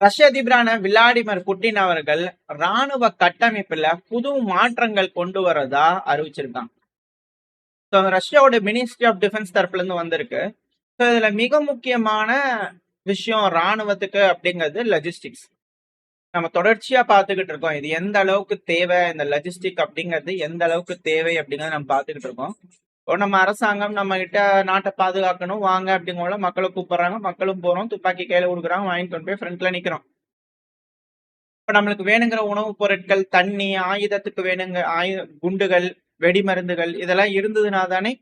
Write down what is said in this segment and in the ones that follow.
ரஷ்ய அதிபரான Vladimir Putin அவர்கள் ராணுவ கட்டமைப்புல புது மாற்றங்கள் கொண்டு வரதா அறிவிச்சிருக்காங்க. ரஷ்யாவோட மினிஸ்ட்ரி ஆஃப் டிஃபென்ஸ் தரப்புல இருந்து வந்திருக்கு. இதுல மிக முக்கியமான விஷயம் ராணுவத்துக்கு அப்படிங்கிறது லஜிஸ்டிக்ஸ். நம்ம தொடர்ச்சியா பார்த்துக்கிட்டு இருக்கோம். இது எந்த அளவுக்கு தேவை, இந்த லஜிஸ்டிக் அப்படிங்கிறது எந்த அளவுக்கு தேவை அப்படிங்கறத நம்ம பார்த்துக்கிட்டு இருக்கோம். இப்போ நம்ம அரசாங்கம் நம்ம கிட்ட நாட்டை பாதுகாக்கணும் வாங்க அப்படிங்கிற மக்களை கூப்பிடுறாங்க, மக்களும் போறோம், துப்பாக்கி கையில கொடுக்குறாங்க, வாங்கிட்டு கொண்டு போய் ஃப்ரண்ட்ல நிக்கிறோம். இப்ப நம்மளுக்கு வேணுங்கிற உணவுப் பொருட்கள், தண்ணி, ஆயுதத்துக்கு வேணுங்க குண்டுகள், வெடிமருந்துகள் இதெல்லாம் இருந்ததுனா தானே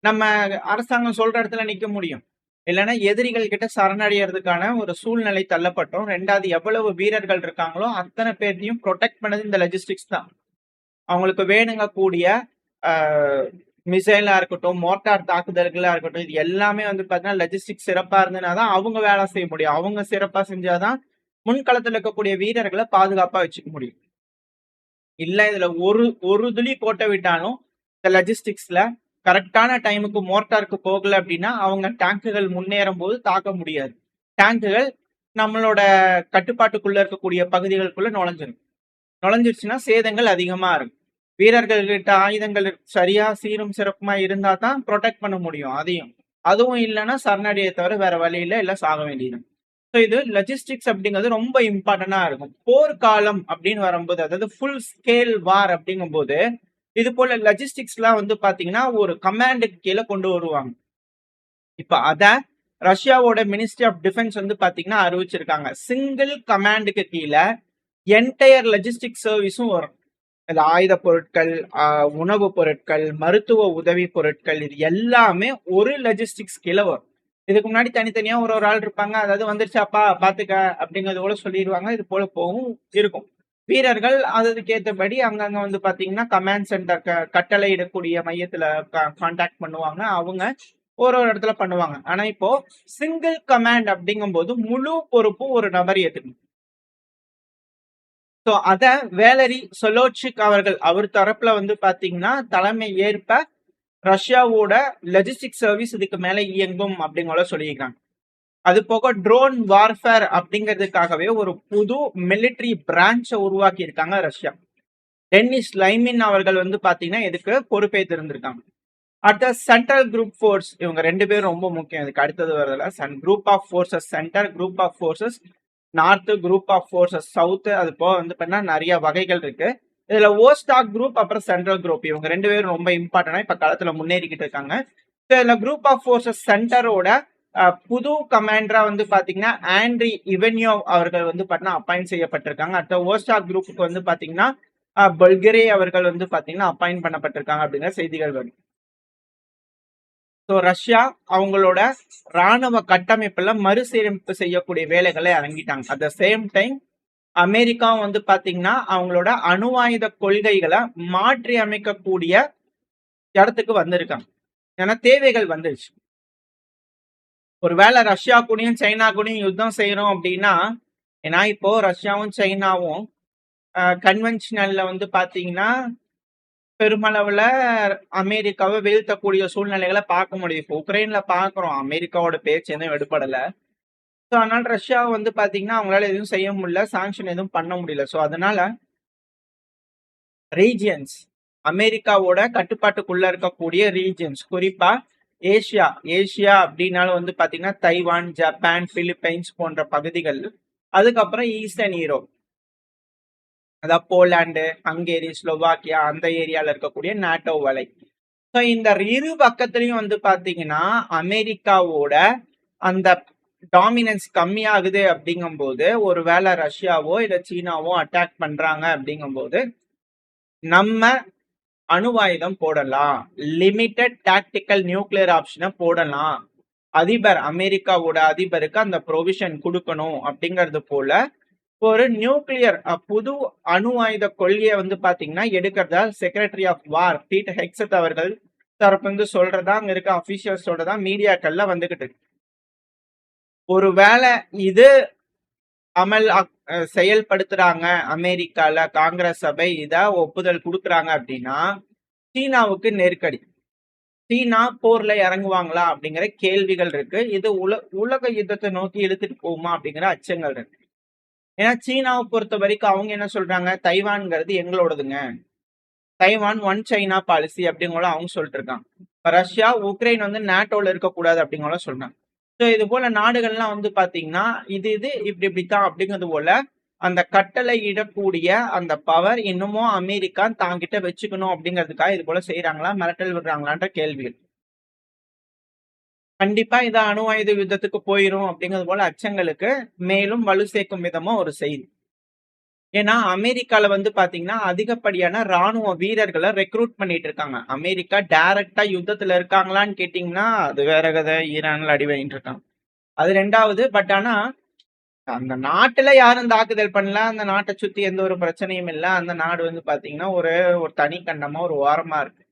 நம்ம அரசாங்கம் சொல்ற இடத்துல நிக்க முடியும். இல்லைன்னா எதிரிகள் கிட்ட சரணடைகிறதுக்கான ஒரு சூழ்நிலை தள்ளப்பட்டோம். ரெண்டாவது, எவ்வளவு வீரர்கள் இருக்காங்களோ அத்தனை பேர்த்தையும் ப்ரொடெக்ட் பண்ணது இந்த லஜிஸ்டிக்ஸ் தான். அவங்களுக்கு வேணுங்க கூடிய மிசைலா இருக்கட்டும், மோட்டார் தாக்குதல்களா இருக்கட்டும், இது எல்லாமே வந்து பாத்தீங்கன்னா லஜிஸ்டிக்ஸ் சிறப்பா இருந்ததுனாதான் அவங்க வேலை செய்ய முடியும். அவங்க சிறப்பா செஞ்சாதான் முன்களத்துல இருக்கக்கூடிய வீரர்களை பாதுகாப்பா வச்சுக்க முடியும். இல்ல இதுல ஒரு துளி கோட்டை விட்டாலும் இந்த லஜிஸ்டிக்ஸ்ல கரெக்டான டைமுக்கு மோட்டாருக்கு போகல அப்படின்னா அவங்க டேங்குகள் முன்னேறும் போது தாக்க முடியாது. டேங்குகள் நம்மளோட கட்டுப்பாட்டுக்குள்ள இருக்கக்கூடிய பகுதிகளுக்குள்ள நுழைஞ்சிருச்சுன்னா சேதங்கள் அதிகமா இருக்கும். வீரர்கள் கிட்ட ஆயுதங்கள் சரியா சீரும் சிறப்புமா இருந்தா தான் ப்ரொடெக்ட் பண்ண முடியும். அதுவும் இல்லைன்னா சரணடையை தவிர வேற வழியில இல்ல சாக வேண்டியது. ஸோ இது லஜிஸ்டிக்ஸ் அப்படிங்கிறது ரொம்ப இம்பார்ட்டண்டா இருக்கும். போர்க்காலம் அப்படின்னு வரும்போது, அதாவது ஃபுல் ஸ்கேல் வார் அப்படிங்கும் போது இது போல லஜிஸ்டிக்ஸ் எல்லாம் வந்து பாத்தீங்கன்னா ஒரு கமாண்டுக்கு கீழே கொண்டு வருவாங்க. இப்ப அத ரஷ்யாவோட மினிஸ்ட்ரி ஆஃப் டிஃபென்ஸ் வந்து பாத்தீங்கன்னா அறிவிச்சிருக்காங்க. சிங்கிள் கமாண்டுக்கு கீழே என்டையர் லஜிஸ்டிக் சர்வீஸும் வரும். அது ஆயுத பொருட்கள், உணவு பொருட்கள், மருத்துவ உதவி பொருட்கள், இது எல்லாமே ஒரு லஜிஸ்டிக்ஸ் கீழே வரும். இதுக்கு முன்னாடி தனித்தனியா ஒரு ஆள் இருப்பாங்க. அதாவது வந்துருச்சாப்பா பாத்துக்க அப்படிங்கறது போல சொல்லிடுவாங்க. இது போல போகும் இருக்கும். வீரர்கள் அதுக்கு ஏற்றபடி அங்கங்க வந்து பாத்தீங்கன்னா கமாண்ட் சென்டர் கட்டளை இடக்கூடிய மையத்துல கான்டாக்ட் பண்ணுவாங்க. அவங்க ஒரு இடத்துல பண்ணுவாங்க. ஆனா இப்போ சிங்கிள் கமாண்ட் அப்படிங்கும் போது முழு பொறுப்பும் ஒரு நபர் ஏற்றுக்கணும். ஸோ அத வேலரி சொலோச்சிக் அவர்கள் அவர் தரப்புல வந்து பாத்தீங்கன்னா தலைமை ஏற்ப ரஷ்யாவோட லஜிஸ்டிக் சர்வீஸ் இதுக்கு மேல இயங்கும் அப்படிங்கிற சொல்லியிருக்காங்க. அது போக ட்ரோன் வார்ஃபேர் அப்படிங்கிறதுக்காகவே ஒரு புது மிலிட்டரி பிரான்ச்சை உருவாக்கி இருக்காங்க ரஷ்யா. டென்னிஸ் லைமின் அவர்கள் வந்து பாத்தீங்கன்னா இதுக்கு பொறுப்பேற்று இருந்திருக்காங்க. அடுத்த சென்ட்ரல் குரூப் ஃபோர்ஸ், இவங்க ரெண்டு பேரும் ரொம்ப முக்கியம். இதுக்கு அடுத்தது வரதுல group of forces centre, group of forces north, group of forces south, அது போக வந்து பார்த்தீங்கன்னா நிறைய வகைகள் இருக்கு. இதுல ஓஸ்டாக் குரூப் அப்புறம் சென்ட்ரல் குரூப், இவங்க ரெண்டு பேரும் ரொம்ப இம்பார்ட்டன்டா இப்ப காலத்துல முன்னேறிக்கிட்டு இருக்காங்க. இதுல குரூப் ஆஃப் ஃபோர்ஸஸ் சென்டரோட புது கமாண்டரா வந்து பாத்தீங்கன்னா ஆண்ட்ரி இவென்யோவ் அவர்கள் வந்து பாத்தீங்கன்னா அப்பாயிண்ட் செய்யப்பட்டிருக்காங்க. அடுத்த ஓஸ்டாக் குரூப்புக்கு வந்து பாத்தீங்கன்னா பல்கரே அவர்கள் வந்து பாத்தீங்கன்னா அப்பாயிண்ட் பண்ணப்பட்டிருக்காங்க அப்படிங்கிற செய்திகள் வரும். ஸோ ரஷ்யா அவங்களோட ராணுவ கட்டமைப்புல மறுசீரமைப்பு செய்யக்கூடிய வேலைகளை இறங்கிட்டாங்க. அட் த சேம் டைம் அமெரிக்காவும் வந்து பாத்தீங்கன்னா அவங்களோட அணு ஆயுத கொள்கைகளை மாற்றி அமைக்கக்கூடிய இடத்துக்கு வந்திருக்காங்க. ஏன்னா தேவைகள் வந்துருச்சு. ஒருவேளை ரஷ்யா கூடயும் சைனா கூடயும் யுத்தம் செய்யறோம் அப்படின்னா, ஏன்னா இப்போ ரஷ்யாவும் சைனாவும் கன்வென்ஷனல்ல வந்து பாத்தீங்கன்னா பெருமளவுல அமெரிக்காவை வீழ்த்தக்கூடிய சூழ்நிலைகளை பார்க்க முடியும். இப்போ உக்ரைன்ல பாக்குறோம், அமெரிக்காவோட பேச்சு எதுவும் எடுபடல. ஸோ அதனால ரஷ்யா வந்து பாத்தீங்கன்னா அவங்களால எதுவும் செய்ய முடியல, சாங்ஷன் எதுவும் பண்ண முடியல. ஸோ அதனால ரீஜியன்ஸ், அமெரிக்காவோட கட்டுப்பாட்டுக்குள்ள இருக்கக்கூடிய ரீஜியன்ஸ், குறிப்பா ஏசியா அப்படின்னாலும் வந்து பாத்தீங்கன்னா தைவான், ஜப்பான், பிலிப்பைன்ஸ் போன்ற பகுதிகள், அதுக்கப்புறம் ஈஸ்டர்ன் யூரோப், அதாவது போலாண்டு, ஹங்கேரி, ஸ்லோவாக்கியா அந்த ஏரியால இருக்கக்கூடிய நாட்டோ வலை. ஸோ இந்த இரு பக்கத்துலயும் வந்து பாத்தீங்கன்னா அமெரிக்காவோட அந்த டாமினன்ஸ் கம்மியாகுது அப்படிங்கும் போது, ஒருவேளை ரஷ்யாவோ இல்ல சீனாவோ அட்டாக் பண்றாங்க அப்படிங்கும் போது நம்ம அணுவாயுதம் போடலாம், லிமிட்டட் டாக்டிக்கல் நியூக்ளியர் ஆப்ஷனை போடலாம், அமெரிக்காவோட அதிபருக்கு அந்த ப்ரொவிஷன் கொடுக்கணும் அப்படிங்கிறது போல ஒரு நியூக்ளியர் புது அணு ஆயுத கொள்கையை வந்து பாத்தீங்கன்னா எடுக்கிறதா secretary of war Pete Hegseth அவர்கள் தரப்பு வந்து சொல்றதா அங்க இருக்க அபிஷியல்ஸோட தான் மீடியாக்கள்ல வந்துகிட்டு. ஒருவேளை இது அமல் செயல்படுத்துறாங்க, அமெரிக்கால காங்கிரஸ் சபை இத ஒப்புதல் கொடுக்குறாங்க அப்படின்னா சீனாவுக்கு நெருக்கடி. சீனா போர்ல இறங்குவாங்களா அப்படிங்கிற கேள்விகள் இருக்கு. இது உலக யுத்தத்தை நோக்கி இழுத்துட்டு போகுமா அப்படிங்கிற அச்சங்கள் இருக்கு. ஏன்னா சீனாவை பொறுத்த வரைக்கும் அவங்க என்ன சொல்றாங்க, தைவான்ங்கிறது எங்களோடதுங்க, தைவான் ஒன் சைனா பாலிசி அப்படிங்கலாம் அவங்க சொல்லிட்டு இருக்காங்க. ரஷ்யா உக்ரைன் வந்து நேட்டோல இருக்கக்கூடாது அப்படிங்கலாம் சொல்றாங்க. ஸோ இது போல நாடுகள்லாம் வந்து பாத்தீங்கன்னா இது இப்படி இப்படித்தான் அப்படிங்கிறது போல அந்த கட்டளை இடக்கூடிய அந்த பவர் இன்னமும் அமெரிக்கா தாங்கிட்ட வச்சுக்கணும் அப்படிங்கிறதுக்காக இது போல செய்யறாங்களா, மிரட்டல் விடுறாங்களான்ற கேள்விகள். கண்டிப்பா இது அணு ஆயுத யுத்தத்துக்கு போயிரும் அப்படிங்கிறது போல அச்சங்களுக்கு மேலும் வலு சேர்க்கும் விதமா ஒரு செய்தி. ஏன்னா அமெரிக்கால வந்து பாத்தீங்கன்னா அதிகப்படியான ராணுவ வீரர்களை ரெக்ரூட் பண்ணிட்டு இருக்காங்க. அமெரிக்கா டைரக்டா யுத்தத்துல இருக்காங்களான்னு கேட்டீங்கன்னா அது வேற கதை. ஈரான்ல அடி வாங்கிட்டு இருக்காங்க, அது ரெண்டாவது. பட் ஆனா அந்த நாட்டுல யாரும் தாக்குதல் பண்ணல, அந்த நாட்டை சுத்தி எந்த ஒரு பிரச்சனையும் இல்லை. அந்த நாடு வந்து பாத்தீங்கன்னா ஒரு ஒரு தனி கண்டமா ஒரு ஓரமா இருக்கு.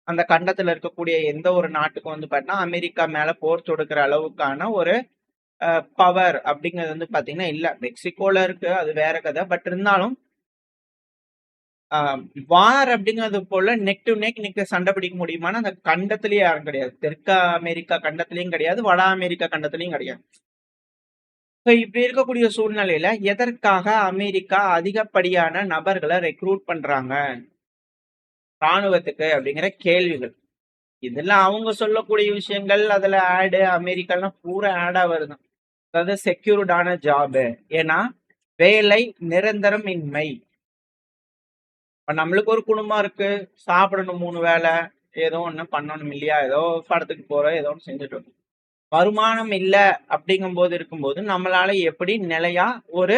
அந்த கண்டத்துல இருக்கக்கூடிய எந்த ஒரு நாட்டுக்கும் வந்து பாத்தீங்கன்னா அமெரிக்கா மேல போர் தொடுக்கிற அளவுக்கான ஒரு பவர் அப்படிங்கிறது வந்து பாத்தீங்கன்னா இல்ல. மெக்சிகோல இருக்கு, அது வேற கதை. பட் இருந்தாலும் வார் அப்படிங்கிறது போல நெக் டு நெக் நிக்க சண்டை பிடிக்க முடியுமானா அந்த கண்டத்திலேயே யாரும் கிடையாது. தெற்கு அமெரிக்கா கண்டத்திலையும் கிடையாது, வட அமெரிக்கா கண்டத்திலையும் கிடையாது. இப்படி இருக்கக்கூடிய சூழ்நிலையில எதற்காக அமெரிக்கா அதிகப்படியான நபர்களை ரெக்ரூட் பண்றாங்க ராணுவத்துக்கு அப்படிங்கிற கேள்விகள். இதெல்லாம் அவங்க சொல்லக்கூடிய விஷயங்கள். அதுல ஆடு அமெரிக்காலாம் பூரா ஆடா வருது. அதாவது செக்யூர்டான ஜாப், ஏன்னா வேலை நிரந்தரம் இன்மை. இப்ப நம்மளுக்கு ஒரு குடும்பம் இருக்கு, சாப்பிடணும் 3 வேளை, ஏதோ ஒண்ணு பண்ணணும் இல்லையா, ஏதோ படத்துக்கு போறோம், ஏதோ ஒண்ணு செஞ்சுட்டு வரும். வருமானம் இல்ல அப்படிங்கும் போது இருக்கும்போது நம்மளால எப்படி நிலையா ஒரு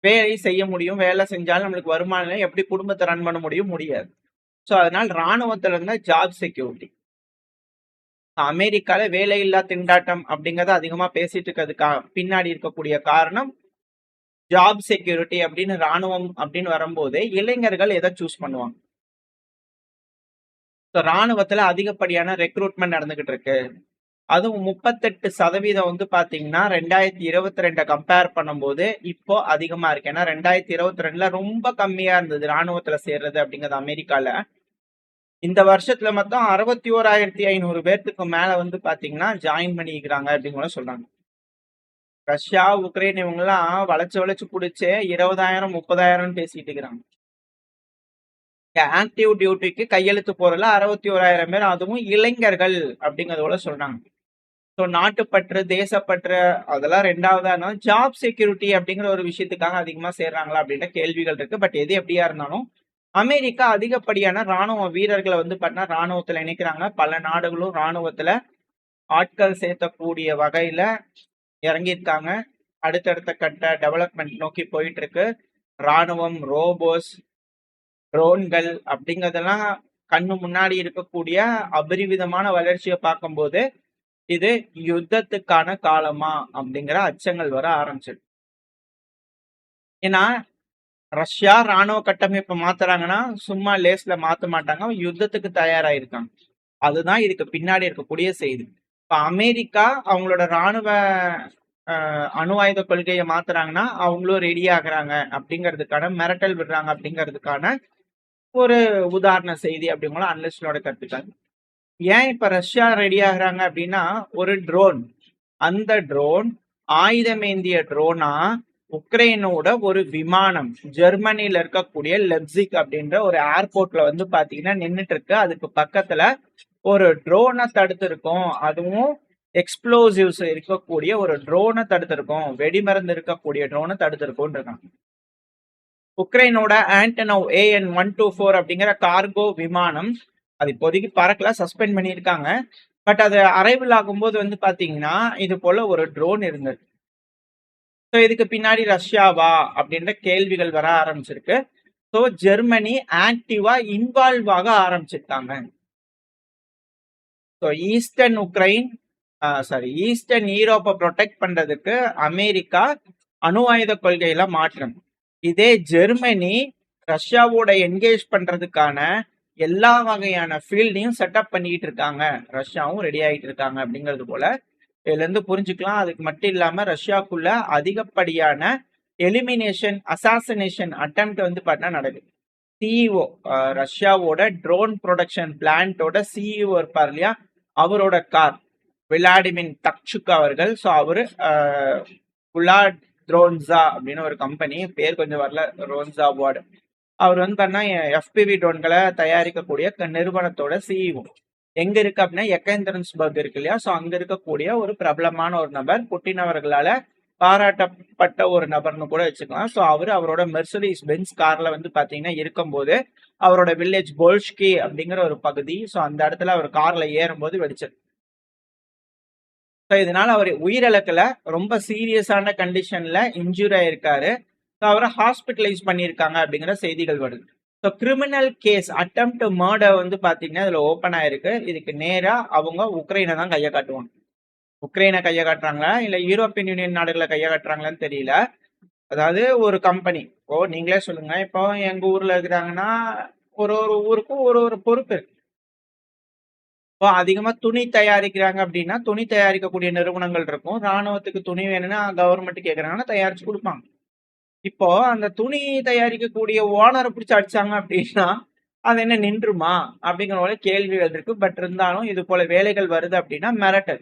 வேலை செய்ய முடியும்? வேலை செஞ்சாலும் நம்மளுக்கு வருமானம் எப்படி குடும்பத்தை ரன் பண்ண முடியாது. ஸோ அதனால ராணுவத்துல இருந்தா ஜாப் செக்யூரிட்டி. அமெரிக்கால வேலையில்லா திண்டாட்டம் அப்படிங்கறத அதிகமா பேசிட்டு இருக்கிறதுக்கு பின்னாடி இருக்கக்கூடிய காரணம் ஜாப் செக்யூரிட்டி அப்படின்னு ராணுவம் அப்படின்னு வரும்போது இளைஞர்கள் எதை சூஸ் பண்ணுவாங்க? ராணுவத்துல அதிகப்படியான ரெக்ரூட்மெண்ட் நடந்துகிட்டு இருக்கு. அதுவும் 38% வந்து பாத்தீங்கன்னா 2022 கம்பேர் பண்ணும்போது இப்போ அதிகமா இருக்கு. ஏன்னா 2022ல ரொம்ப கம்மியா இருந்தது ராணுவத்துல சேர்றது அப்படிங்கிறது அமெரிக்கால. இந்த வருஷத்துல மொத்தம் 61,500 பேர்த்துக்கு மேல வந்து பாத்தீங்கன்னா ஜாயின் பண்ணிக்கிறாங்க அப்படிங்கிற சொல்றாங்க. ரஷ்யா உக்ரைன் இவங்க எல்லாம் வளைச்சு பிடிச்சு 20,000 30,000 பேசிட்டு இருக்கிறாங்க. ஆக்டிவ் டியூட்டிக்கு கையெழுத்து போறதுல 61,000 பேர், அதுவும் இளைஞர்கள் அப்படிங்கறதோட சொல்றாங்க. ஸோ நாட்டுப்பற்று தேசப்பற்று அதெல்லாம் ரெண்டாவதா இருந்தாலும் ஜாப் செக்யூரிட்டி அப்படிங்கிற ஒரு விஷயத்துக்காக அதிகமா சேர்றாங்களா அப்படின்ற கேள்விகள் இருக்கு. பட் எது எப்படியா இருந்தாலும் அமெரிக்கா அதிகப்படியான ராணுவ வீரர்களை வந்து பார்த்தா ராணுவத்துல இணைக்கிறாங்க. பல நாடுகளும் ராணுவத்துல ஆட்கள் சேர்த்தக்கூடிய வகையில இறங்கியிருக்காங்க. அடுத்தடுத்த கட்ட டெவலப்மெண்ட் நோக்கி போயிட்டு இருக்கு. ராணுவம், ரோபோஸ், ட்ரோன்கள் அப்படிங்கறதெல்லாம் கண்ணு முன்னாடி இருக்கக்கூடிய அபரிவிதமான வளர்ச்சியை பார்க்கும்போது இது யுத்தத்துக்கான காலமா அப்படிங்கிற அச்சங்கள் வர ஆரம்பிச்சிருக்கு. ஏன்னா ரஷ்யா ராணுவ கட்டமைப்பை மாத்துறாங்கன்னா சும்மா லேஸ்ல மாத்த மாட்டாங்க, யுத்தத்துக்கு தயாராயிருக்காங்க. அதுதான் இதுக்கு பின்னாடி இருக்கக்கூடிய செய்தி. இப்ப அமெரிக்கா அவங்களோட ராணுவ அணு ஆயுத கொள்கையை மாத்துறாங்கன்னா அவங்களும் ரெடி ஆகுறாங்க அப்படிங்கிறதுக்கான மிரட்டல் விடுறாங்க அப்படிங்கிறதுக்கான ஒரு உதாரண செய்தி அப்படிங்கிற அனலிஸ்டோட கருத்துக்காங்க. ஏன் இப்ப ரஷ்யா ரெடி ஆகுறாங்க அப்படின்னா ஒரு ட்ரோன், அந்த ட்ரோன் ஆயுதமேந்திய ட்ரோனா உக்ரைனோட ஒரு விமானம் ஜெர்மனில இருக்கக்கூடிய லெப்சிக் அப்படின்ற ஒரு ஏர்போர்ட்ல வந்து பாத்தீங்கன்னா நின்றுட்டு இருக்கு. அதுக்கு பக்கத்துல ஒரு ட்ரோனை தடுத்து இருக்கும், அதுவும் எக்ஸ்ப்ளோசிவ்ஸ் இருக்கக்கூடிய ஒரு ட்ரோனை தடுத்திருக்கோம், வெடிமருந்து இருக்கக்கூடிய ட்ரோனை தடுத்திருக்கோம் இருக்காங்க. உக்ரைனோட ஆண்டனோவ் AN-124 அப்படிங்கிற கார்கோ விமானம் அது இப்போதைக்கு பறக்கல, சஸ்பெண்ட் பண்ணியிருக்காங்க. பட் அது அரைவல் ஆகும்போது வந்து பாத்தீங்கன்னா இது போல ஒரு ட்ரோன் இருந்தது. ஸோ இதுக்கு பின்னாடி ரஷ்யாவா அப்படின்ற கேள்விகள் வர ஆரம்பிச்சிருக்கு. ஸோ ஜெர்மனி ஆக்டிவா இன்வால்வ் ஆக ஆரம்பிச்சிருக்காங்க. ஸோ ஈஸ்டர்ன் உக்ரைன் ஈஸ்டர்ன் யூரோப்பை ப்ரொடெக்ட் பண்றதுக்கு அமெரிக்கா அணு ஆயுத கொள்கையில மாற்றம். இதே ஜெர்மனி ரஷ்யாவோட என்கேஜ் பண்றதுக்கான எல்லா வகையான ஃபீல்டையும் செட்டப் பண்ணிட்டு இருக்காங்க, ரஷ்யாவும் ரெடி ஆகிட்டு இருக்காங்க அப்படிங்கிறது போல இதுல இருந்து புரிஞ்சுக்கலாம். அதுக்கு மட்டும் இல்லாம ரஷ்யாக்குள்ள அதிகப்படியான எலிமினேஷன் அசாசினேஷன் அட்டெம்ப்ட் வந்து பார்த்தா நடக்குது. சிஇஓ ரஷ்யாவோட ட்ரோன் ப்ரொடக்ஷன் பிளான்ட்டோட சிஇஓ இருப்பார் இல்லையா, அவரோட கார் விளாடிமிர் தக்சுக் அவர்கள். ஸோ அவரு ட்ரோன்ஸா அப்படின்னு ஒரு கம்பெனி, பேர் கொஞ்சம் வரல, ரோன்ஸா வார்டு. அவர் வந்து பண்ணா எஃபிவி ட்ரோன்களை தயாரிக்கக்கூடிய நிறுவனத்தோட சிஇஓ. எங்க இருக்கு அப்படின்னா எக்கேந்திரன்ஸ்பர்க் இருக்கு இல்லையா, ஸோ அங்க இருக்கக்கூடிய ஒரு பிரபலமான ஒரு நபர், புட்டின் அவர்களால பாராட்டப்பட்ட ஒரு நபர்னு கூட வச்சுக்கலாம். ஸோ அவரோட மெர்சடிஸ் பென்ஸ் கார்ல வந்து பாத்தீங்கன்னா இருக்கும்போது அவரோட வில்லேஜ் போல்ஷ்கி அப்படிங்கிற ஒரு பகுதி, ஸோ அந்த இடத்துல அவர் கார்ல ஏறும்போது வெடிச்சிருக்கு. ஸோ இதனால அவர் உயிரிழக்கல, ரொம்ப சீரியஸான கண்டிஷன்ல இன்ஜூரி ஆயிருக்காரு. ஸோ அவரை ஹாஸ்பிட்டலைஸ் பண்ணியிருக்காங்க அப்படிங்கிற செய்திகள் வருது. So criminal case attempt murder வந்து பாத்தீங்கன்னா இதுல ஓப்பன் ஆயிருக்கு. இதுக்கு நேரா அவங்க உக்ரைனை தான் கையை காட்டுவாங்க. உக்ரைனை கையை காட்டுறாங்களா இல்ல யூரோப்பியன் யூனியன் நாடுகளை கையை காட்டுறாங்களான்னு தெரியல. அதாவது ஒரு கம்பெனி, இப்போ நீங்களே சொல்லுங்க, இப்போ எங்க ஊர்ல இருக்கிறாங்கன்னா ஒரு ஒரு ஊருக்கும் ஒரு ஒரு பொறுப்பு இருக்கு. இப்போ அதிகமா துணி தயாரிக்கிறாங்க அப்படின்னா துணி தயாரிக்கக்கூடிய நிறுவனங்கள் இருக்கும். ராணுவத்துக்கு துணி வேணும்னா கவர்மெண்ட் கேட்கறாங்கன்னா தயாரிச்சு கொடுப்பாங்க. இப்போ அந்த துணி தயாரிக்கக்கூடிய ஓனரை பிடிச்சி அடிச்சாங்க அப்படின்னா அது என்ன நின்றுமா அப்படிங்கிற போல கேள்விகள் இருக்கு. பட் இருந்தாலும் இது போல வேலைகள் வருது அப்படின்னா மிரட்டல்.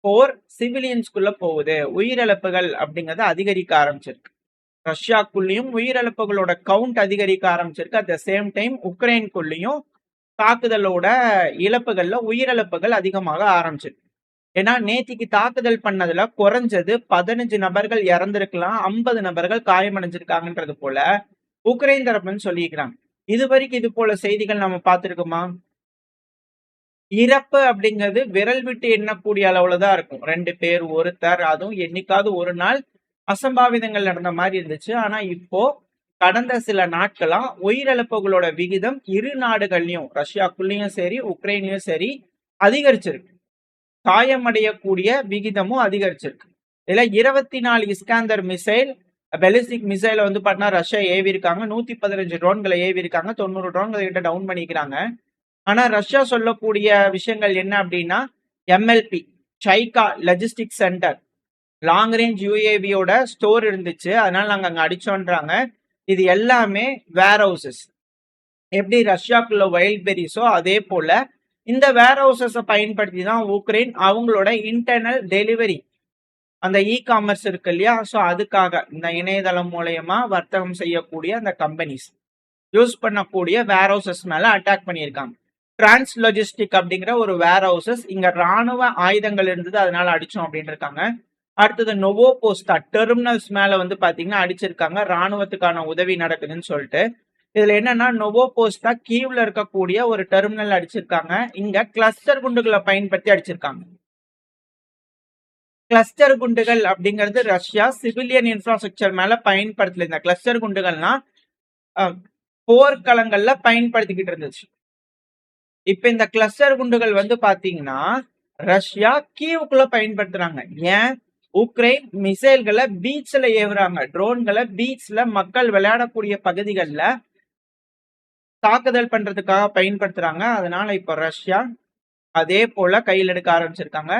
போர் சிவிலியன்ஸ்குள்ள போகுது, உயிரிழப்புகள் அப்படிங்கறது அதிகரிக்க ஆரம்பிச்சிருக்கு. ரஷ்யாக்குள்ளேயும் உயிரிழப்புகளோட கவுண்ட் அதிகரிக்க ஆரம்பிச்சிருக்கு. அட் த சேம் டைம் உக்ரைனுக்குள்ளேயும் தாக்குதலோட இழப்புகள்ல உயிரிழப்புகள் அதிகமாக ஆரம்பிச்சிருக்கு. ஏன்னா நேத்திக்கு தாக்குதல் பண்ணதுல குறைஞ்சது 15 நபர்கள் இறந்திருக்கலாம், 50 நபர்கள் காயமடைஞ்சிருக்காங்கன்றது போல உக்ரைன் தரப்புன்னு சொல்லியிருக்கிறாங்க. இதுவரைக்கும் இது போல செய்திகள் நம்ம பார்த்திருக்கோமா? இறப்பு அப்படிங்கிறது விரல் விட்டு எண்ணக்கூடிய அளவுல தான் இருக்கும். 2 பேர், ஒருத்தர், அதுவும் என்னைக்காவது ஒரு நாள் அசம்பாவிதங்கள் நடந்த மாதிரி இருந்துச்சு. ஆனா இப்போ கடந்த சில நாட்களா உயிரிழப்புகளோட விகிதம் இரு நாடுகள்லயும், ரஷ்யாக்குள்ளயும் சரி உக்ரைன்லயும் சரி அதிகரிச்சிருக்கு. காயமடையக்கூடிய விகிதமும் அதிகரிச்சிருக்கு. இதுல 24 இஸ்காந்தர் மிசைல், பெலிஸ்டிக் மிசைல வந்து பார்த்தா ரஷ்யா ஏவி இருக்காங்க. 115 ட்ரோன்களை ஏவி இருக்காங்க. 90 ட்ரோன்களை கிட்ட டவுன் பண்ணிக்கிறாங்க. ஆனா ரஷ்யா சொல்லக்கூடிய விஷயங்கள் என்ன அப்படின்னா எம்எல்பி, சைகா லாஜிஸ்டிக் சென்டர், லாங் ரேஞ்ச் யூஏவியோட ஸ்டோர் இருந்துச்சு, அதனால நாங்க அங்க அடிச்சோன்றாங்க. இது எல்லாமே வேர் ஹவுசஸ். எப்படி ரஷ்யாக்குள்ள வைல்ட் பெரிஸோ அதே போல இந்த வேர் ஹவுசஸை பயன்படுத்தி தான் உக்ரைன் அவங்களோட இன்டர்னல் டெலிவரி, அந்த இ காமர்ஸ் இருக்கு இல்லையா, ஸோ அதுக்காக இந்த இணையதளம் மூலயமா வர்த்தகம் செய்யக்கூடிய அந்த கம்பெனிஸ் யூஸ் பண்ணக்கூடிய வேர் ஹவுசஸ் மேல அட்டாக் பண்ணியிருக்காங்க. டிரான்ஸ் லாஜிஸ்டிக் அப்படிங்கிற ஒரு வேர் ஹவுசஸ், இங்க ராணுவ ஆயுதங்கள் இருந்தது அதனால அடிச்சோம் அப்படின்னு இருக்காங்க. அடுத்தது நோவோ போஸ்டா டெர்மினல்ஸ் மேல வந்து பாத்தீங்கன்னா அடிச்சிருக்காங்க, ராணுவத்துக்கான உதவி நடக்குதுன்னு சொல்லிட்டு. இதுல என்னன்னா நோவோ போஸ்டா கீவ்ல இருக்கக்கூடிய ஒரு டெர்மினல் அடிச்சிருக்காங்க. இங்க கிளஸ்டர் குண்டுகளை பயன்படுத்தி அடிச்சிருக்காங்க. கிளஸ்டர் குண்டுகள் அப்படிங்கிறது ரஷ்யா சிவிலியன் இன்ஃப்ராஸ்ட்ரக்சர் மேல பயன்படுத்தல. இந்த கிளஸ்டர் குண்டுகள்னா போர்க்களங்கள்ல பயன்படுத்திக்கிட்டு இருந்துச்சு. இப்ப இந்த கிளஸ்டர் குண்டுகள் வந்து பாத்தீங்கன்னா ரஷ்யா கீவுக்குள்ள பயன்படுத்துறாங்க. ஏன்? உக்ரைன் மிசைல்களை பீச்ல ஏவுறாங்க, ட்ரோன்களை பீச்ல மக்கள் விளையாடக்கூடிய பகுதிகளில் தாக்குதல் பண்றதுக்காக பயன்படுத்துறாங்க. அதனால இப்ப ரஷ்யா அதே போல கையில் எடுக்க ஆரம்பிச்சிருக்காங்க.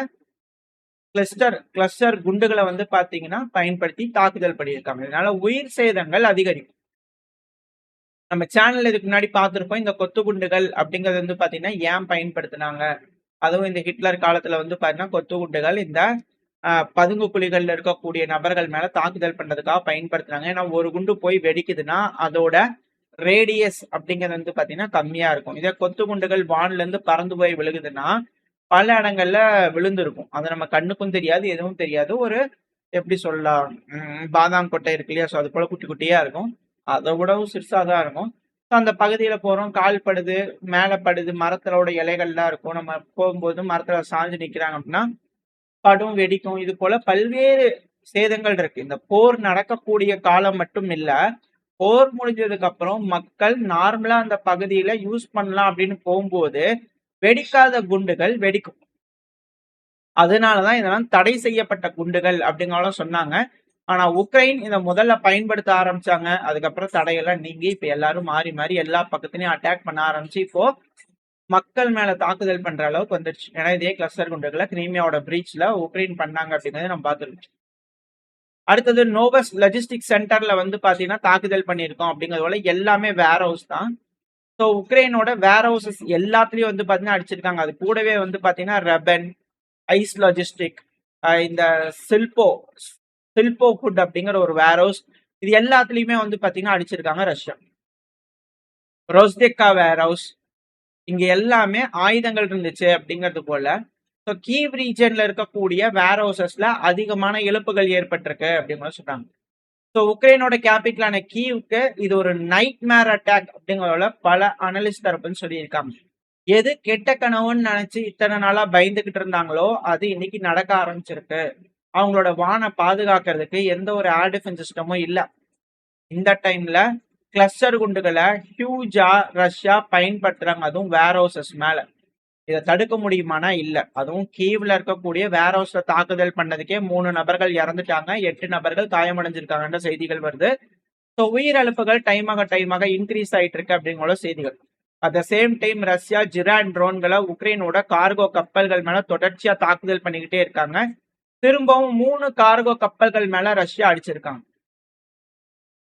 கிளஸ்டர் குண்டுகளை வந்து பாத்தீங்கன்னா பயன்படுத்தி தாக்குதல் பண்ணியிருக்காங்க. இதனால உயிர் சேதங்கள் அதிகரிக்கும். நம்ம சேனல் இதுக்கு முன்னாடி பார்த்திருப்போம். இந்த கொத்து குண்டுகள் அப்படிங்கிறது வந்து பாத்தீங்கன்னா ஏன் பயன்படுத்தினாங்க, அதுவும் இந்த ஹிட்லர் காலத்துல வந்து பாத்தீங்கன்னா கொத்து குண்டுகள் இந்த பதுங்கு குழிகள்ல இருக்கக்கூடிய நபர்கள் மேல தாக்குதல் பண்றதுக்காக பயன்படுத்துறாங்க. ஏன்னா ஒரு குண்டு போய் வெடிக்குதுன்னா அதோட ரேடியஸ் அப்படிங்கிறது வந்து பாத்தீங்கன்னா கம்மியா இருக்கும். இதே கொத்து குண்டுகள் வான்ல இருந்து பறந்து போய் விழுகுதுன்னா பல இடங்கள்ல விழுந்திருக்கும். அது நம்ம கண்ணுக்கும் தெரியாது, எதுவும் தெரியாது. ஒரு எப்படி சொல்லலாம், பாதாம் கொட்டை இருக்கு இல்லையா, ஸோ அது போல குட்டி குட்டியா இருக்கும், அதை விடவும் சிறுசாதான் இருக்கும். அந்த பகுதியில போறோம், கால் படுது, மேல படுது, மரத்தோட இலைகள்லாம் இருக்கும், நம்ம போகும்போது மரத்துல சாஞ்சு நிக்கிறாங்க அப்படின்னா படும், வெடிக்கும். இது போல பல்வேறு சேதங்கள் இருக்கு. இந்த போர் நடக்கக்கூடிய காலம் மட்டும் இல்ல, போர் முடிஞ்சதுக்கு அப்புறம் மக்கள் நார்மலா அந்த பகுதியில யூஸ் பண்ணலாம் அப்படின்னு போகும்போது வெடிக்காத குண்டுகள் வெடிக்கும். அதனாலதான் இதெல்லாம் தடை செய்யப்பட்ட குண்டுகள் அப்படிங்கிற சொன்னாங்க. ஆனா உக்ரைன் இதை முதல்ல பயன்படுத்த ஆரம்பிச்சாங்க. அதுக்கப்புறம் தடையெல்லாம் நீங்கி இப்ப எல்லாரும் மாறி மாறி எல்லா பக்கத்துலயும் அட்டாக் பண்ண ஆரம்பிச்சு இப்போ மக்கள் மேல தாக்குதல் பண்ற அளவுக்கு வந்துருச்சு. ஏன்னா இதே கிளஸ்டர் குண்டுகளை கிரீமியாவோட பிரீச்ல உக்ரைன் பண்ணாங்க அப்படிங்கறத நம்ம பார்த்துருக்கோம். அடுத்தது நோவஸ் லாஜிஸ்டிக் சென்டர்ல வந்து பாத்தீங்கன்னா தாக்குதல் பண்ணியிருக்கோம் அப்படிங்கறதுல எல்லாமே வேர் ஹவுஸ் தான். ஸோ உக்ரைனோட வேர் ஹவுசஸ் எல்லாத்துலயும் வந்து பாத்தீங்கன்னா அடிச்சிருக்காங்க. அது கூடவே வந்து பாத்தீங்கன்னா ரெபன், ஐஸ் லாஜிஸ்டிக், இந்த சில்போ சில்போ ஃபுட் அப்படிங்கிற ஒரு வேர் ஹவுஸ், இது எல்லாத்துலயுமே வந்து பாத்தீங்கன்னா அடிச்சிருக்காங்க ரஷ்யா. ரோஸ்டெக்கா வேர் ஹவுஸ், இங்க எல்லாமே ஆயுதங்கள் இருந்துச்சு அப்படிங்கிறது போல. ஸோ கீவ் ரீஜன்ல இருக்கக்கூடிய வேர் ஹவுசஸ்ல அதிகமான இழப்புகள் ஏற்பட்டிருக்கு அப்படின்னு சொல்றாங்க. ஸோ உக்ரைனோட கேபிட்டலான கீவுக்கு இது ஒரு நைட் மேர் அட்டாக் அப்படிங்கிறத பல அனலிஸ்ட் தரப்புன்னு சொல்லியிருக்காங்க. எது கெட்ட கனவுன்னு நினைச்சு இத்தனை நாளா பயந்துகிட்டு இருந்தாங்களோ அது இன்னைக்கு நடக்க ஆரம்பிச்சிருக்கு. அவங்களோட வானை பாதுகாக்கிறதுக்கு எந்த ஒரு ஏர் டிஃபென்ஸ் சிஸ்டமும் இல்ல. இந்த டைம்ல கிளஸ்டர் குண்டுகளை ஹியூஜா ரஷ்யா பயன்படுத்துறாங்க, அதுவும் வேர் ஹவுசஸ் மேல. இதை தடுக்க முடியுமானா இல்ல. அதுவும் கீவ்ல இருக்கக்கூடிய வேர் ஹவுஸ்ல தாக்குதல் பண்ணதுக்கே 3 நபர்கள் இறந்துட்டாங்க, 8 நபர்கள் காயமடைஞ்சிருக்காங்கன்ற செய்திகள் வருது. ஸோ உயிரிழப்புகள் டைமாக இன்க்ரீஸ் ஆயிட்டு இருக்கு அப்படிங்கிற செய்திகள். At the same time Russia ஜிரான் ட்ரோன்களை உக்ரைனோட கார்கோ கப்பல்கள் மேல தொடர்ச்சியா தாக்குதல் பண்ணிக்கிட்டே இருக்காங்க. திரும்பவும் 3 கார்கோ கப்பல்கள் மேல ரஷ்யா அடிச்சிருக்காங்க.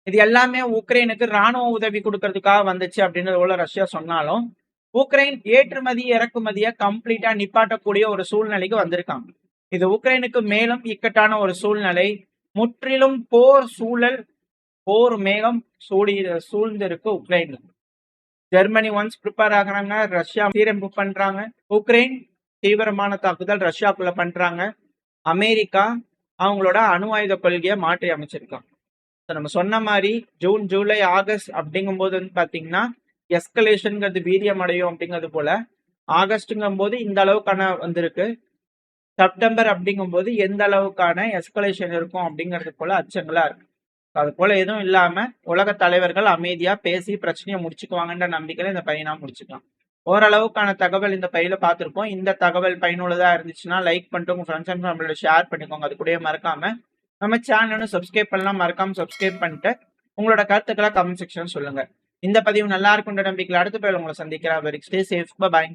இது எல்லாமே உக்ரைனுக்கு ராணுவ உதவி கொடுக்கறதுக்காக வந்துச்சு அப்படின்னு ரஷ்யா சொன்னாலும் உக்ரைன் ஏற்றுமதி இறக்குமதியை கம்ப்ளீட்டா நிப்பாட்டக்கூடிய ஒரு சூழ்நிலைக்கு வந்திருக்காங்க. இது உக்ரைனுக்கு மேலும் இக்கட்டான ஒரு சூழ்நிலை. முற்றிலும் போர் சூழல், போர் மேகம் சூழ்ந்திருக்கு உக்ரைன்ல. ஜெர்மனி ஒன்ஸ் ப்ரிப்பேர் ஆகுறாங்க, ரஷ்யா சீரமைப்பு பண்றாங்க. உக்ரைன் தீவிரமான தாக்குதல் ரஷ்யாக்குள்ள பண்றாங்க. அமெரிக்கா அவங்களோட அணு ஆயுத கொள்கையை மாற்றி அமைச்சிருக்காங்க. நம்ம சொன்ன மாதிரி ஜூன், ஜூலை, ஆகஸ்ட் அப்படிங்கும் போது வந்து பாத்தீங்கன்னா எஸ்கலேஷன்ங்கிறது வீரியம் அடையும் அப்படிங்கிறது போல ஆகஸ்ட்ங்கும் போது இந்த அளவுக்கான வந்திருக்கு. செப்டம்பர் அப்படிங்கும் போது எந்த அளவுக்கான எஸ்கலேஷன் இருக்கும் அப்படிங்கிறது போல அச்சங்களா இருக்கு. அது போல எதுவும் இல்லாம உலக தலைவர்கள் அமைதியா பேசி பிரச்சனையை முடிச்சுக்குவாங்கன்ற நம்பிக்கையில இந்த பையனா முடிச்சுக்கலாம். ஓரளவுக்கான தகவல் இந்த பையில பார்த்திருப்போம். இந்த தகவல் பயனுள்ளதா இருந்துச்சுன்னா லைக் பண்ணிட்டு உங்க ஃப்ரெண்ட்ஸ் அண்ட் ஃபேமிலியோட ஷேர் பண்ணிக்கோங்க. அது கூட மறக்காம நம்ம சேனலும் சப்ஸ்கிரைப் பண்ணலாம். மறக்காம சப்ஸ்கிரைப் பண்ணிட்டு உங்களோட கருத்துக்களை கமெண்ட் செக்ஷன் சொல்லுங்க. இந்த பதிவு நல்லா இருக்குன்ற நம்பிக்கையில் அடுத்த பேர் உங்களை சந்திக்கிறேன். Very stay safe. பை.